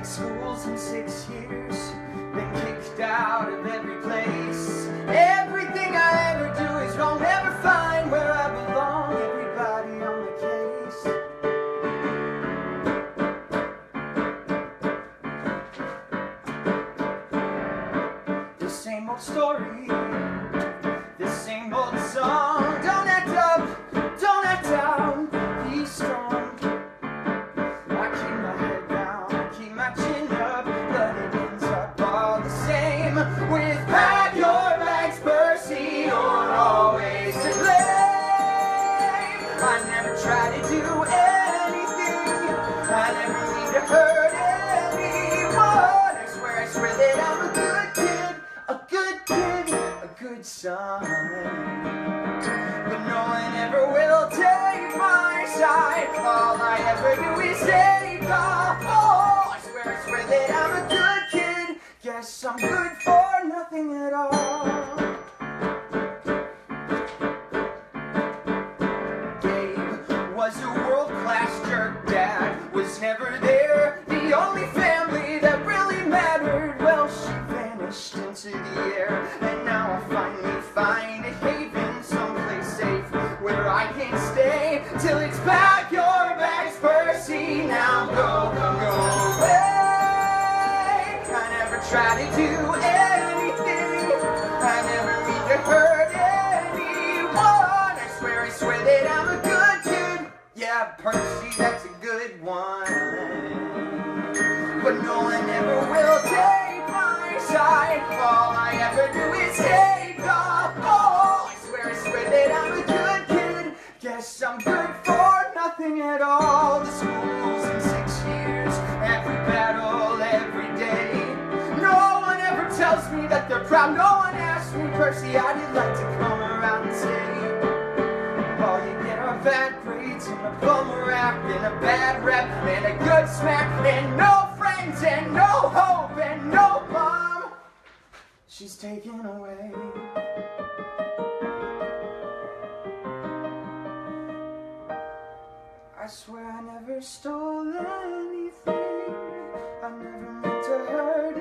6 schools in 6 years, been kicked out of every place. Everything I ever do is wrong, never find where I belong. Everybody on the case. The same old story, the same old song. Don't act up, don't act down, be strong. I keep my head down, I keep my chin up, but it ends up all the same. With pack your bags, Percy, you're always to blame. I never try to do anything, I never mean to hurt anyone. I swear that I'm a good kid, a good kid, a good son. But no one ever will take my side. All I ever do is take off. Oh, I swear that I'm a good kid. Guess I'm good for nothing at all. Gabe was a world-class jerk. Dad was never there. The only family that really mattered. Well, she vanished into the air, and now I finally find a haven, someplace safe where I can stay till it's pack your bags, Percy. Now go away. I never try to do anything, I never mean to hurt anyone. I swear that I'm a good kid. Yeah, Percy, that's a good one. But no one ever will take my side. All I ever do is take off. Oh, I swear that I'm a good kid. Guess I'm good for nothing at all. The schools in 6 years, every battle, every day. No one ever tells me that they're proud. No one asks me, Percy, I'd like to come around and say, all you get are bad grades and a bum rap and a bad rep and a good smack and no friends and no hope and no mom. She's taken away. I swear I never stole anything, I never meant to hurt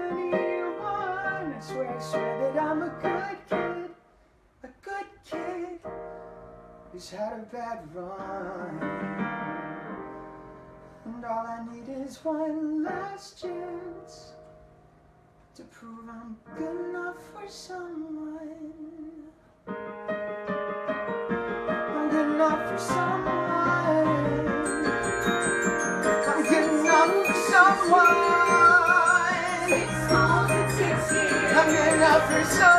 anyone. I swear that I'm a good kid, a good kid who's had a bad run. And all I need is one last chance to prove I'm good enough for someone. I'm good enough for someone. I'm good enough for someone. 6 schools in 6 years. I'm good enough for someone.